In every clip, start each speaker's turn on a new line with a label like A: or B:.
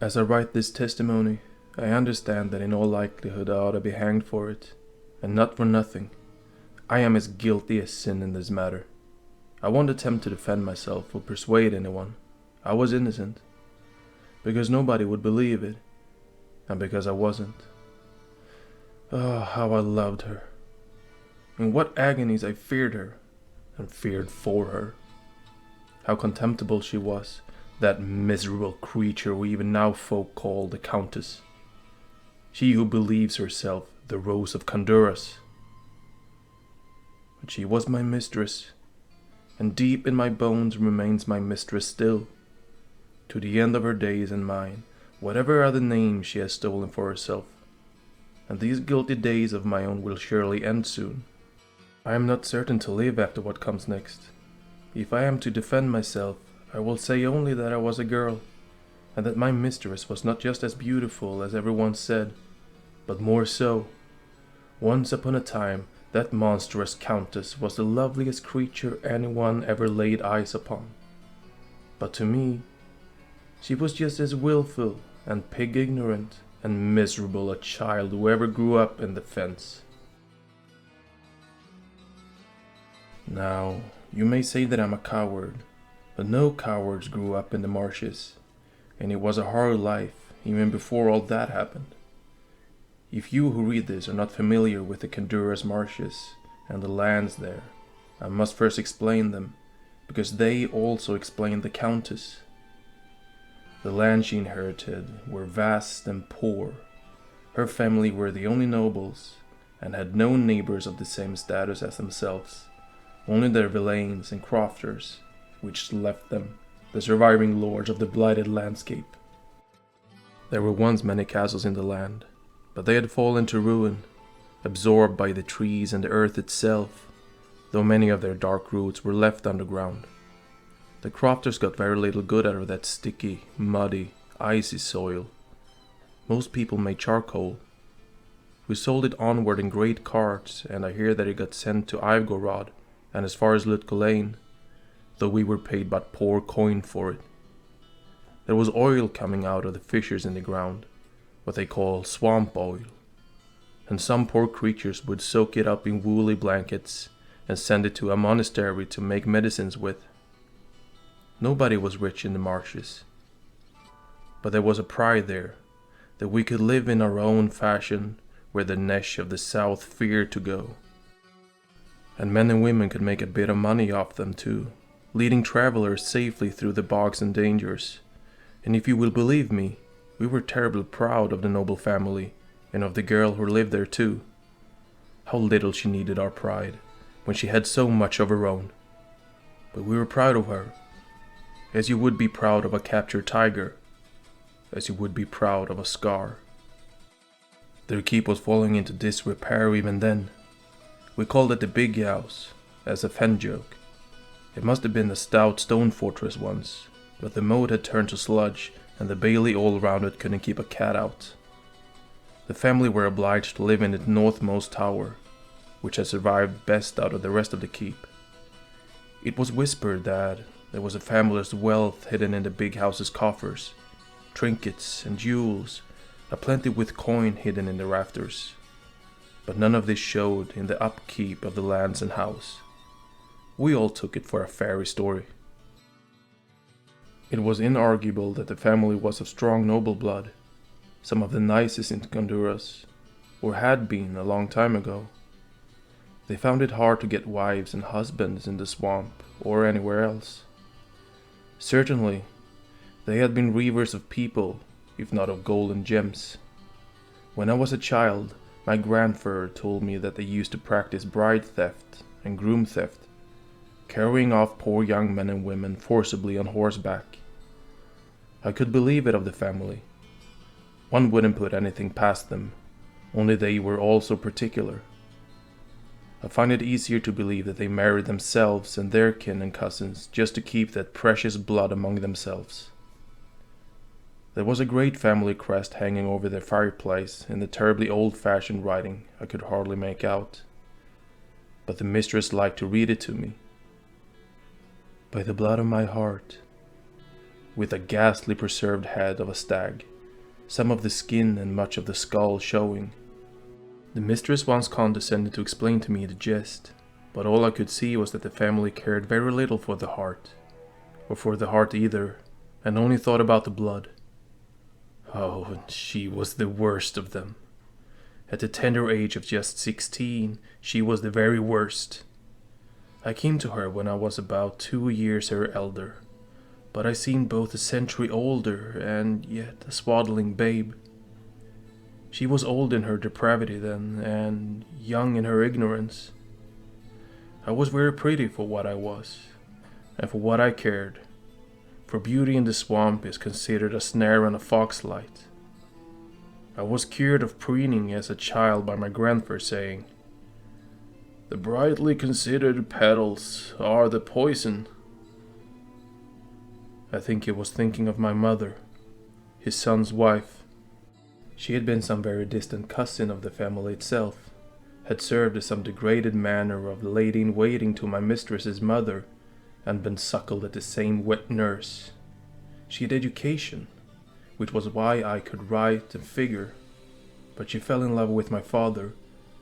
A: As I write this testimony, I understand that in all likelihood I ought to be hanged for it, and not for nothing. I am as guilty as sin in this matter. I won't attempt to defend myself or persuade anyone. I was innocent. Because nobody would believe it, and because I wasn't. Oh, how I loved her. In what agonies I feared her, and feared for her. How contemptible she was, that miserable creature we even now folk call the Countess. She who believes herself the Rose of Khanduras. But she was my mistress, and deep in my bones remains my mistress still, to the end of her days and mine, whatever are the names she has stolen for herself. And these guilty days of my own will surely end soon. I am not certain to live after what comes next. If I am to defend myself, I will say only that I was a girl, and that my mistress was not just as beautiful as everyone said, but more so. Once upon a time, that monstrous Countess was the loveliest creature anyone ever laid eyes upon. But to me, she was just as willful and pig-ignorant and miserable a child who ever grew up in the fence. Now, you may say that I'm a coward, but no cowards grew up in the marshes, and it was a hard life even before all that happened. If you who read this are not familiar with the Khanduras marshes and the lands there, I must first explain them, because they also explain the Countess. The lands she inherited were vast and poor. Her family were the only nobles, and had no neighbors of the same status as themselves, only their villeins and crofters, which left them the surviving lords of the blighted landscape. There were once many castles in the land, but they had fallen to ruin, absorbed by the trees and the earth itself, though many of their dark roots were left underground. The crofters got very little good out of that sticky, muddy, icy soil. Most people made charcoal. We sold it onward in great carts, and I hear that it got sent to Ivgorod and as far as Lutgolain, though we were paid but poor coin for it. There was oil coming out of the fissures in the ground, what they call swamp oil, and some poor creatures would soak it up in woolly blankets and send it to a monastery to make medicines with. Nobody was rich in the marshes, but there was a pride there, that we could live in our own fashion where the Nesh of the south feared to go. And men and women could make a bit of money off them too, leading travelers safely through the bogs and dangers. And if you will believe me, we were terribly proud of the noble family, and of the girl who lived there too. How little she needed our pride, when she had so much of her own. But we were proud of her, as you would be proud of a captured tiger, as you would be proud of a scar. Their keep was falling into disrepair even then. We called it the Big House, as a fen joke. It must have been a stout stone fortress once, but the moat had turned to sludge, and the bailey all round it couldn't keep a cat out. The family were obliged to live in its northmost tower, which had survived best out of the rest of the keep. It was whispered that there was a family's wealth hidden in the big house's coffers, trinkets and jewels, aplenty with coin hidden in the rafters. But none of this showed in the upkeep of the lands and house. We all took it for a fairy story. It was inarguable that the family was of strong noble blood, some of the nicest in Khanduras, or had been a long time ago. They found it hard to get wives and husbands in the swamp or anywhere else. Certainly, they had been reavers of people, if not of gold and gems. When I was a child, my grandfather told me that they used to practice bride theft and groom theft, carrying off poor young men and women forcibly on horseback. I could believe it of the family. One wouldn't put anything past them, only they were all so particular. I find it easier to believe that they married themselves and their kin and cousins just to keep that precious blood among themselves. There was a great family crest hanging over their fireplace in the terribly old-fashioned writing I could hardly make out, but the mistress liked to read it to me. By the blood of my heart, with a ghastly preserved head of a stag, some of the skin and much of the skull showing. The mistress once condescended to explain to me the gist, but all I could see was that the family cared very little for the heart, or for the heart either, and only thought about the blood. Oh, and she was the worst of them. At the tender age of just 16, she was the very worst. I came to her when I was about 2 years her elder, but I seemed both a century older and yet a swaddling babe. She was old in her depravity then, and young in her ignorance. I was very pretty for what I was, and for what I cared, for beauty in the swamp is considered a snare and a foxlight. I was cured of preening as a child by my grandfather saying, "The brightly considered petals are the poison." I think he was thinking of my mother, his son's wife. She had been some very distant cousin of the family itself, had served as some degraded manner of lady-in-waiting to my mistress's mother, and been suckled at the same wet nurse. She had education, which was why I could write and figure, but she fell in love with my father,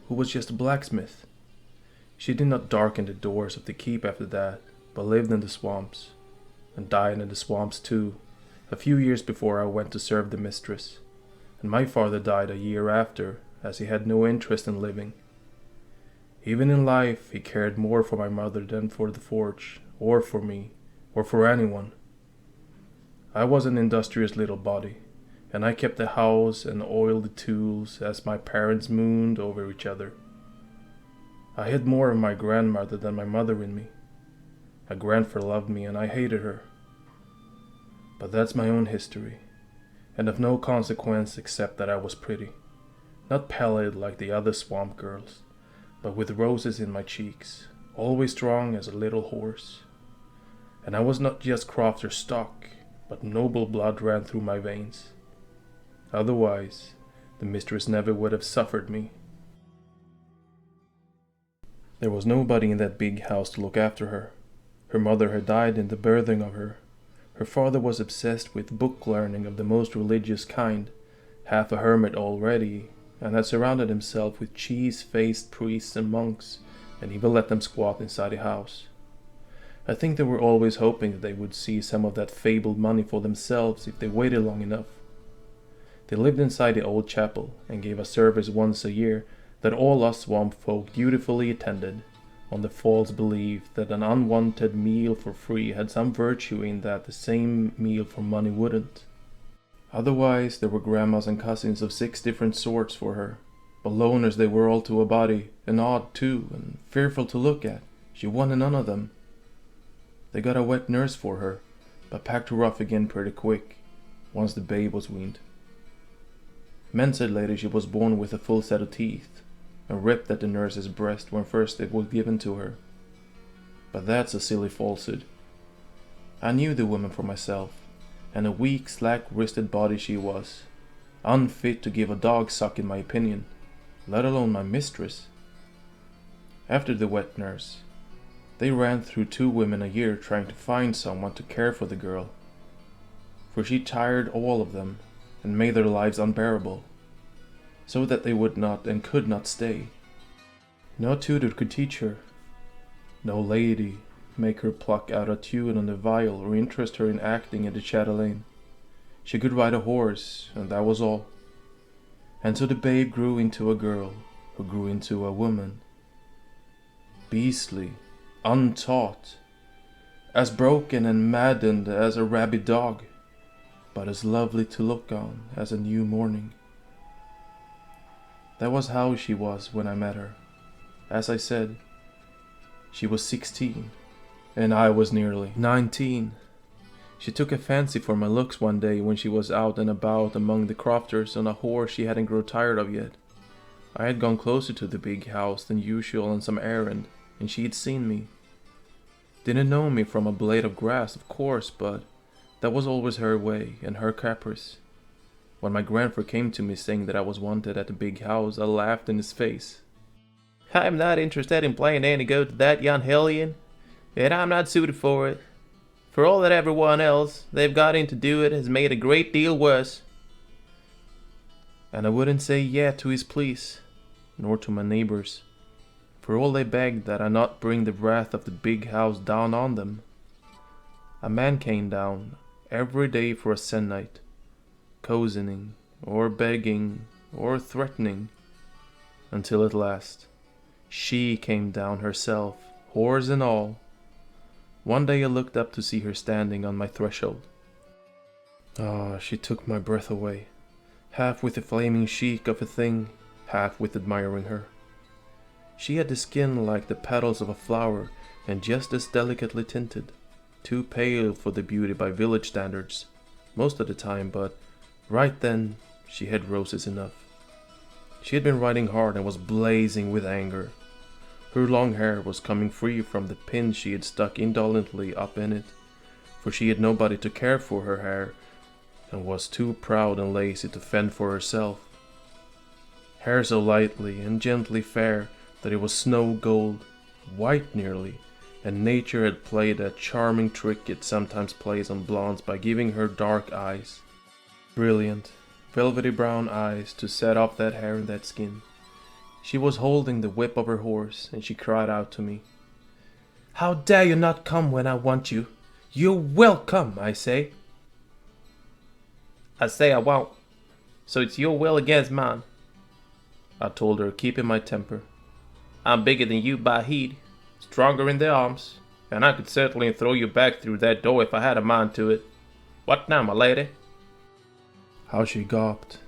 A: who was just a blacksmith. She did not darken the doors of the keep after that, but lived in the swamps, and died in the swamps too, a few years before I went to serve the mistress, and my father died a year after, as he had no interest in living. Even in life, he cared more for my mother than for the forge, or for me, or for anyone. I was an industrious little body, and I kept the house and oiled the tools as my parents mooned over each other. I had more of my grandmother than my mother in me. My grandfather loved me and I hated her. But that's my own history, and of no consequence except that I was pretty. Not pallid like the other swamp girls, but with roses in my cheeks, always strong as a little horse. And I was not just crofter stock, but noble blood ran through my veins. Otherwise, the mistress never would have suffered me. There was nobody in that big house to look after her. Her mother had died in the birthing of her. Her father was obsessed with book learning of the most religious kind, half a hermit already, and had surrounded himself with cheese-faced priests and monks, and even let them squat inside the house. I think they were always hoping that they would see some of that fabled money for themselves if they waited long enough. They lived inside the old chapel and gave a service once a year that all us swamp folk dutifully attended, on the false belief that an unwanted meal for free had some virtue in that the same meal for money wouldn't. Otherwise, there were grandmas and cousins of 6 different sorts for her, but loners they were all to a body, and odd too, and fearful to look at. She wanted none of them. They got a wet nurse for her, but packed her off again pretty quick, once the babe was weaned. Men said later she was born with a full set of teeth, and ripped at the nurse's breast when first it was given to her. But that's a silly falsehood. I knew the woman for myself, and a weak, slack-wristed body she was, unfit to give a dog suck in my opinion, let alone my mistress. After the wet nurse, they ran through 2 women a year trying to find someone to care for the girl, for she tired all of them and made their lives unbearable, so that they would not and could not stay. No tutor could teach her, no lady make her pluck out a tune on the viol or interest her in acting in the chatelaine. She could ride a horse, and that was all. And so the babe grew into a girl, who grew into a woman. Beastly, untaught, as broken and maddened as a rabid dog, but as lovely to look on as a new morning. That was how she was when I met her. As I said, she was 16, and I was nearly 19. She took a fancy for my looks one day when she was out and about among the crofters on a horse she hadn't grown tired of yet. I had gone closer to the big house than usual on some errand, and she had seen me. Didn't know me from a blade of grass, of course, but that was always her way and her caprice. When my grandfather came to me saying that I was wanted at the big house, I laughed in his face. "I'm not interested in playing any go to that young hellion, and I'm not suited for it. For all that everyone else they've got in to do it has made a great deal worse. and I wouldn't say yeah to his pleas, nor to my neighbors, for all they begged that I not bring the wrath of the big house down on them. A man came down every day for a se'nnight, cozening, or begging, or threatening, until at last she came down herself, whores and all. One day I looked up to see her standing on my threshold. She took my breath away, half with the flaming chic of a thing, half with admiring her. She had the skin like the petals of a flower, and just as delicately tinted, too pale for the beauty by village standards, most of the time, but right then she had roses enough. She had been riding hard and was blazing with anger. Her long hair was coming free from the pins she had stuck indolently up in it, for she had nobody to care for her hair, and was too proud and lazy to fend for herself. Hair so lightly and gently fair that it was snow gold, white nearly, and nature had played that charming trick it sometimes plays on blondes by giving her dark eyes. Brilliant, velvety brown eyes to set off that hair and that skin. She was holding the whip of her horse, and she cried out to me, "How dare you not come when I want you? You will come, I say." "I say I won't, so it's your will against mine," I told her, keeping my temper. "I'm bigger than you by heed, stronger in the arms, and I could certainly throw you back through that door if I had a mind to it. What now, my lady?" How she gawped,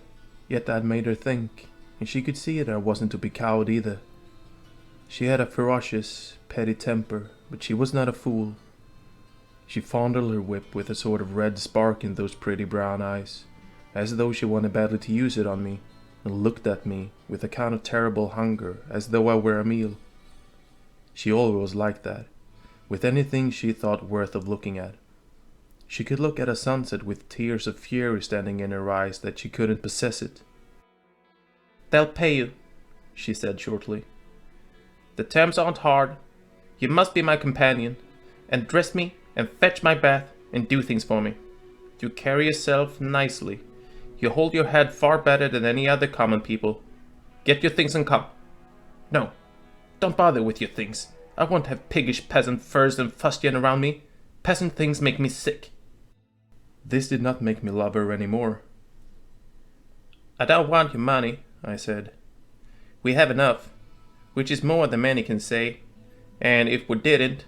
A: yet that made her think, and she could see that I wasn't to be cowed either. She had a ferocious, petty temper, but she was not a fool. She fondled her whip with a sort of red spark in those pretty brown eyes, as though she wanted badly to use it on me, and looked at me with a kind of terrible hunger, as though I were a meal. She always was like that, with anything she thought worth of looking at. She could look at a sunset with tears of fury standing in her eyes that she couldn't possess it. "They'll pay you," she said shortly. "The terms aren't hard. You must be my companion, and dress me, and fetch my bath, and do things for me. You carry yourself nicely. You hold your head far better than any other common people. Get your things and come. No, don't bother with your things. I won't have piggish peasant furs and fustian around me. Peasant things make me sick." This did not make me love her any more. "I don't want your money," I said. "We have enough, which is more than many can say, and if we didn't,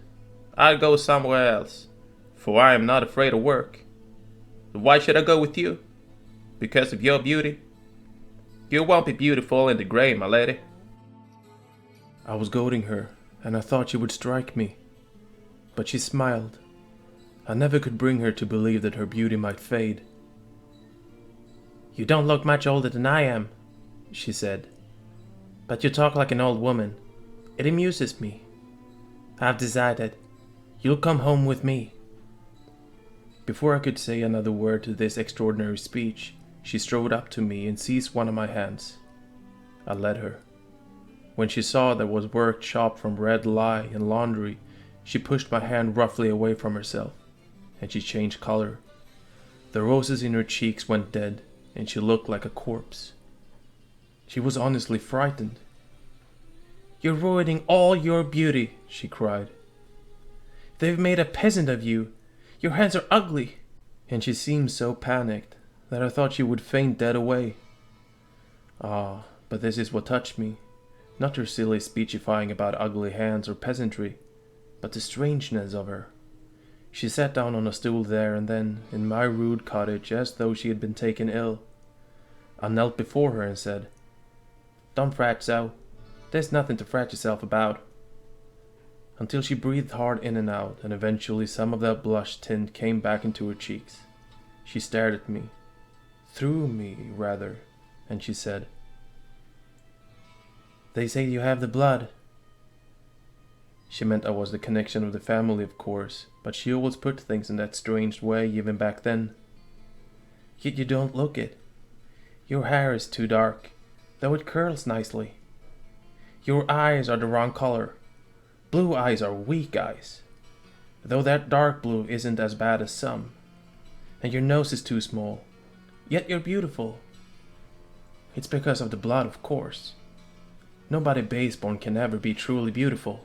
A: I'd go somewhere else, for I am not afraid of work. Why should I go with you? Because of your beauty? You won't be beautiful in the grey, my lady." I was goading her, and I thought she would strike me, but she smiled. I never could bring her to believe that her beauty might fade. "You don't look much older than I am," she said, "but you talk like an old woman. It amuses me. I've decided. You'll come home with me." Before I could say another word to this extraordinary speech, she strode up to me and seized one of my hands. I led her. When she saw there was work chopped from red lye and laundry, she pushed my hand roughly away from herself, and she changed color. The roses in her cheeks went dead, and she looked like a corpse. She was honestly frightened. "You're ruining all your beauty," she cried. "They've made a peasant of you. Your hands are ugly." And she seemed so panicked that I thought she would faint dead away. But this is what touched me. Not her silly speechifying about ugly hands or peasantry, but the strangeness of her. She sat down on a stool there and then, in my rude cottage, as though she had been taken ill. I knelt before her and said, "Don't fret so. There's nothing to fret yourself about." Until she breathed hard in and out, and eventually some of that blush tint came back into her cheeks. She stared at me, through me rather, and she said, "They say you have the blood." She meant I was the connection of the family, of course, but she always put things in that strange way even back then. "Yet you don't look it. Your hair is too dark, though it curls nicely. Your eyes are the wrong color. Blue eyes are weak eyes, though that dark blue isn't as bad as some. And your nose is too small, yet you're beautiful. It's because of the blood, of course. Nobody baseborn can ever be truly beautiful.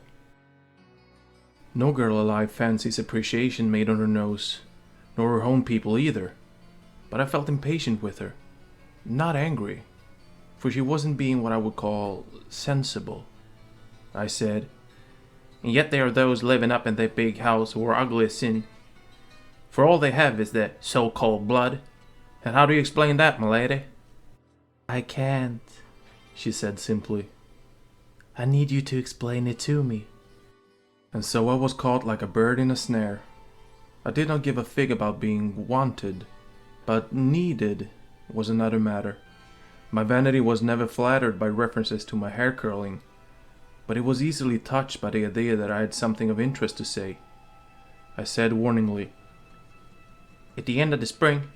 A: No girl alive fancies appreciation made on her nose, nor her home people either. But I felt impatient with her, not angry, for she wasn't being what I would call sensible. I said, "And yet there are those living up in that big house who are ugly as sin. For all they have is their so-called blood. And how do you explain that, my lady?" "I can't," she said simply. "I need you to explain it to me." And so I was caught like a bird in a snare. I did not give a fig about being wanted, but needed was another matter. My vanity was never flattered by references to my hair curling, but it was easily touched by the idea that I had something of interest to say. I said warningly, "At the end of the spring,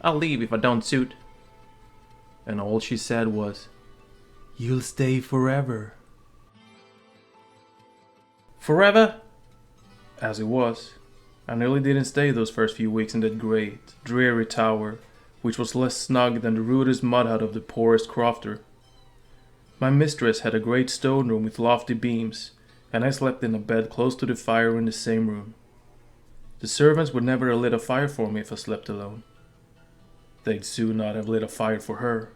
A: I'll leave if I don't suit." And all she said was, "You'll stay forever." Forever? As it was, I nearly didn't stay those first few weeks in that great, dreary tower, which was less snug than the rudest mud hut of the poorest crofter. My mistress had a great stone room with lofty beams, and I slept in a bed close to the fire in the same room. The servants would never have lit a fire for me if I slept alone. They'd soon not have lit a fire for her.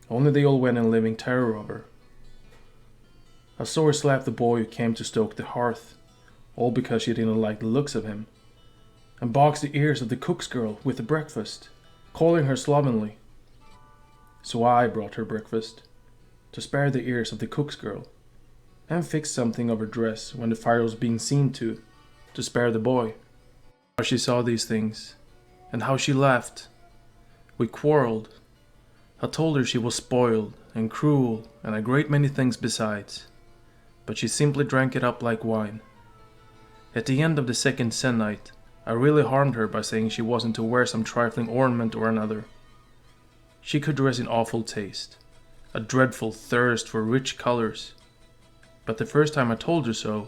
A: Only they all went in living terror of her. I saw her slap the boy who came to stoke the hearth, all because she didn't like the looks of him, and box the ears of the cook's girl with the breakfast, calling her slovenly. So I brought her breakfast, to spare the ears of the cook's girl, and fixed something of her dress when the fire was being seen to spare the boy. How she saw these things, and how she laughed. We quarreled. I told her she was spoiled and cruel and a great many things besides, but she simply drank it up like wine. At the end of the second se'nnight, I really harmed her by saying she wasn't to wear some trifling ornament or another. She could dress in awful taste, a dreadful thirst for rich colors, but the first time I told her so,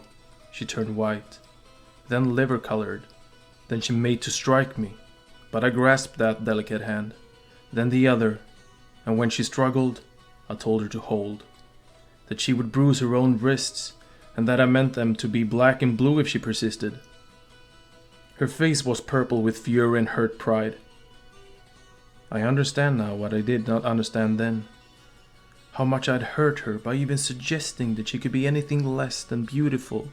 A: she turned white, then liver-colored, then she made to strike me, but I grasped that delicate hand, then the other, and when she struggled, I told her to hold, that she would bruise her own wrists, and that I meant them to be black and blue if she persisted. Her face was purple with fury and hurt pride. I understand now what I did not understand then, how much I'd hurt her by even suggesting that she could be anything less than beautiful,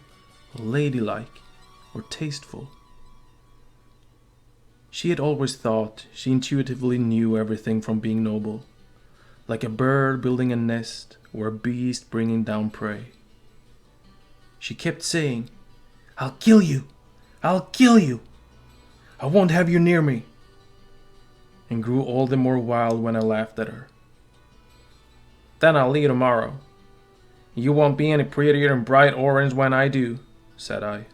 A: or ladylike, or tasteful. She had always thought she intuitively knew everything from being noble, like a bird building a nest or a beast bringing down prey. She kept saying, "I'll kill you! I'll kill you! I won't have you near me!" and grew all the more wild when I laughed at her. "Then I'll leave tomorrow. You won't be any prettier than bright orange when I do," said I.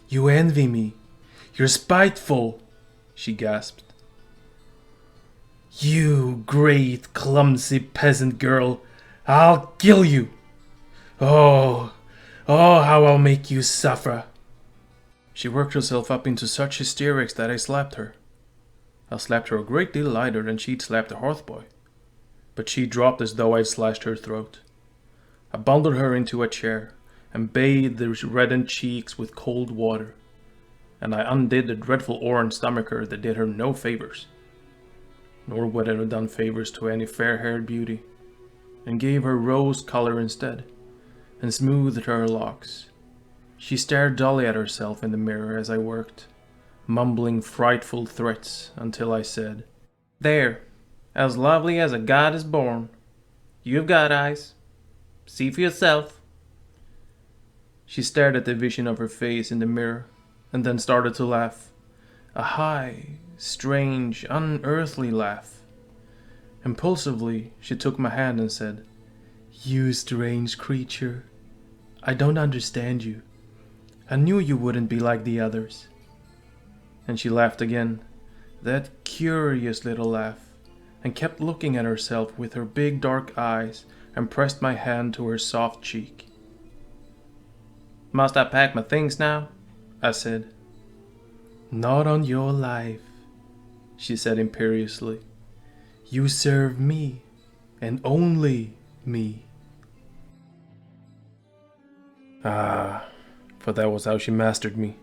A: "You envy me. You're spiteful," she gasped. "You great clumsy peasant girl, I'll kill you. Oh, how I'll make you suffer." She worked herself up into such hysterics that I slapped her. I slapped her a great deal lighter than she'd slapped the hearth boy, but she dropped as though I'd slashed her throat. I bundled her into a chair and bathed the reddened cheeks with cold water, and I undid the dreadful orange stomacher that did her no favors, nor would it have done favors to any fair-haired beauty, and gave her rose color instead, and smoothed her locks. She stared dully at herself in the mirror as I worked, mumbling frightful threats until I said, "There, as lovely as a goddess born. You've got eyes. See for yourself." She stared at the vision of her face in the mirror, and then started to laugh, a high, strange, unearthly laugh. Impulsively, she took my hand and said, "You strange creature, I don't understand you. I knew you wouldn't be like the others." And she laughed again, that curious little laugh, and kept looking at herself with her big dark eyes, and pressed my hand to her soft cheek. "Must I pack my things now?" I said. "Not on your life," she said imperiously. You serve me, and only me. Ah, for that was how she mastered me.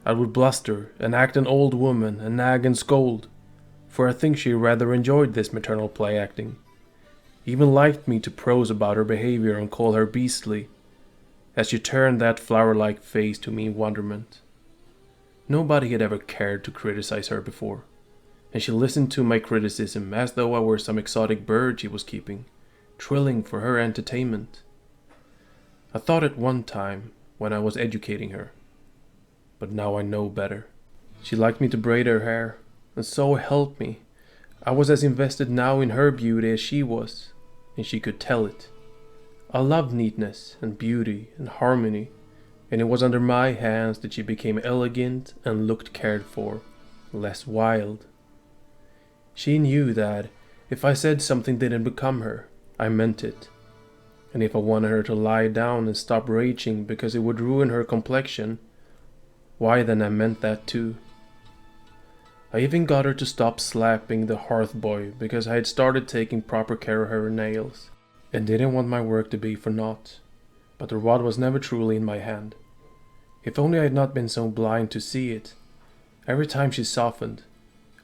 A: I would bluster and act an old woman and nag and scold, for I think she rather enjoyed this maternal play acting. Even liked me to prose about her behavior and call her beastly, as she turned that flower-like face to me in wonderment. Nobody had ever cared to criticize her before, and she listened to my criticism as though I were some exotic bird she was keeping, trilling for her entertainment. I thought at one time when I was educating her, but now I know better. She liked me to braid her hair, and so help me, I was as invested now in her beauty as she was, and she could tell it. I loved neatness and beauty and harmony, and it was under my hands that she became elegant and looked cared for, less wild. She knew that if I said something didn't become her, I meant it. And if I wanted her to lie down and stop raging because it would ruin her complexion, why then I meant that too. I even got her to stop slapping the hearth boy because I had started taking proper care of her nails, and didn't want my work to be for naught. But the rod was never truly in my hand. If only I had not been so blind to see it. Every time she softened,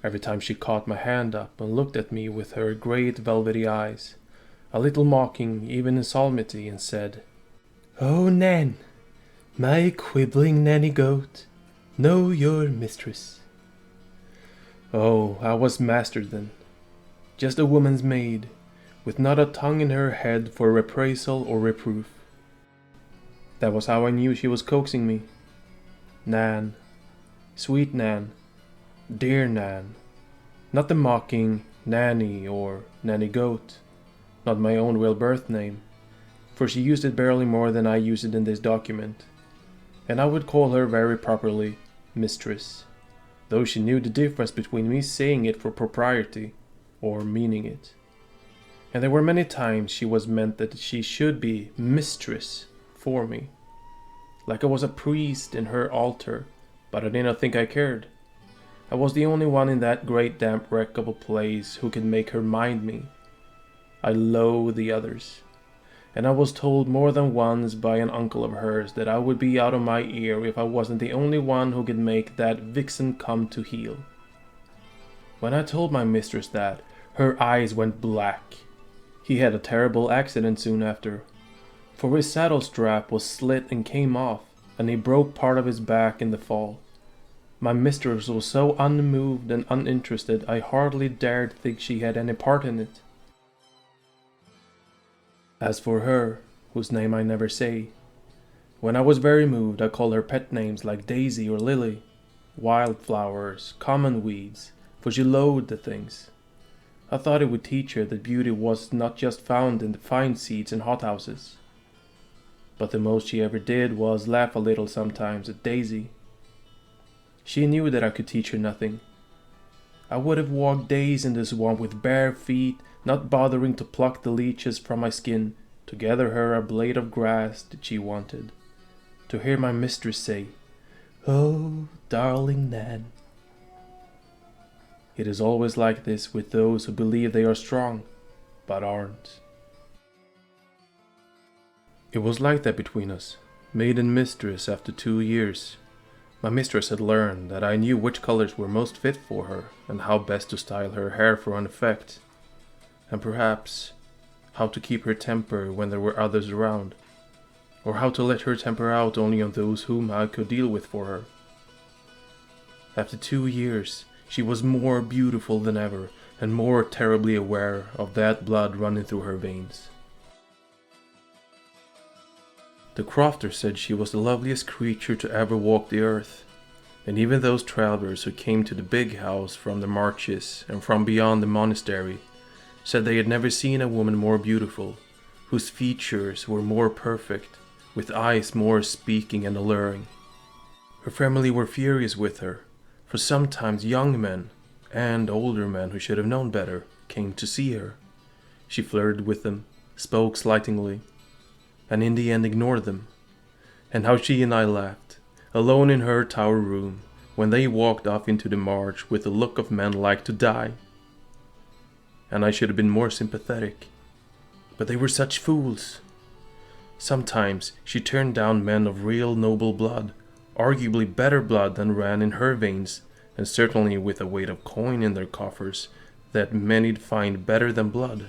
A: every time she caught my hand up and looked at me with her great velvety eyes, a little mocking, even in solemnity, and said, "Oh, Nan, my quibbling nanny goat, know your mistress." Oh, I was master then, just a woman's maid, with not a tongue in her head for reprisal or reproof. That was how I knew she was coaxing me. Nan, sweet Nan, dear Nan, not the mocking nanny or nanny goat, not my own real birth name, for she used it barely more than I use it in this document, and I would call her very properly mistress, though she knew the difference between me saying it for propriety or meaning it. And there were many times she was meant that she should be mistress for me, like I was a priest in her altar, but I did not think I cared. I was the only one in that great damp wreck of a place who could make her mind me. I loathe the others, and I was told more than once by an uncle of hers that I would be out of my ear if I wasn't the only one who could make that vixen come to heel. When I told my mistress that, her eyes went black. He had a terrible accident soon after, for his saddle strap was slit and came off, and he broke part of his back in the fall. My mistress was so unmoved and uninterested I hardly dared think she had any part in it. As for her, whose name I never say, when I was very moved I called her pet names like Daisy or Lily, wildflowers, common weeds, for she loathed the things. I thought it would teach her that beauty was not just found in the fine seats and hothouses. But the most she ever did was laugh a little sometimes at Daisy. She knew that I could teach her nothing. I would have walked days in the swamp with bare feet, not bothering to pluck the leeches from my skin, to gather her a blade of grass that she wanted. To hear my mistress say, "Oh, darling Nan." It is always like this with those who believe they are strong, but aren't. It was like that between us, maid and mistress, after 2 years. My mistress had learned that I knew which colors were most fit for her, and how best to style her hair for an effect, and perhaps how to keep her temper when there were others around, or how to let her temper out only on those whom I could deal with for her. After 2 years, she was more beautiful than ever, and more terribly aware of that blood running through her veins. The crofters said she was the loveliest creature to ever walk the earth, and even those travelers who came to the big house from the marches and from beyond the monastery said they had never seen a woman more beautiful, whose features were more perfect, with eyes more speaking and alluring. Her family were furious with her, for sometimes young men, and older men who should have known better, came to see her. She flirted with them, spoke slightingly, and in the end ignored them. And how she and I laughed, alone in her tower room, when they walked off into the march with a look of men like to die. and I should have been more sympathetic. But they were such fools. Sometimes she turned down men of real noble blood, arguably better blood than ran in her veins, and certainly with a weight of coin in their coffers that many'd find better than blood.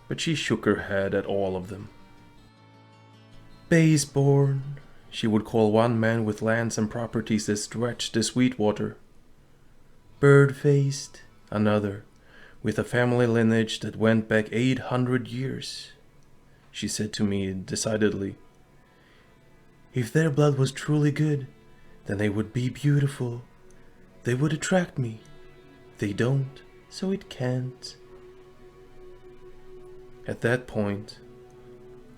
A: But she shook her head at all of them. Base-born, she would call one man with lands and properties that stretched the Sweetwater. Bird-faced, another, with a family lineage that went back 800 years. She said to me decidedly, if their blood was truly good, then they would be beautiful. They would attract me. They don't, so it can't. At that point,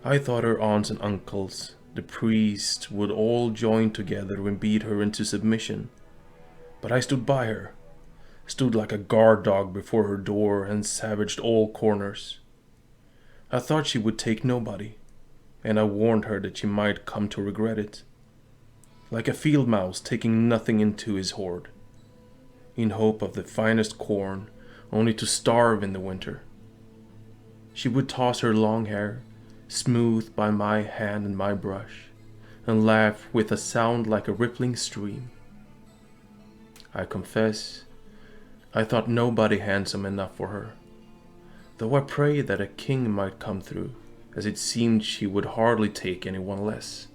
A: I thought her aunts and uncles, the priests, would all join together and beat her into submission. But I stood by her, stood like a guard dog before her door and savaged all corners. I thought she would take nobody, and I warned her that she might come to regret it. Like a field mouse taking nothing into his hoard, in hope of the finest corn, only to starve in the winter. She would toss her long hair, smoothed by my hand and my brush, and laugh with a sound like a rippling stream. I confess, I thought nobody handsome enough for her, though I prayed that a king might come through, as it seemed she would hardly take anyone less.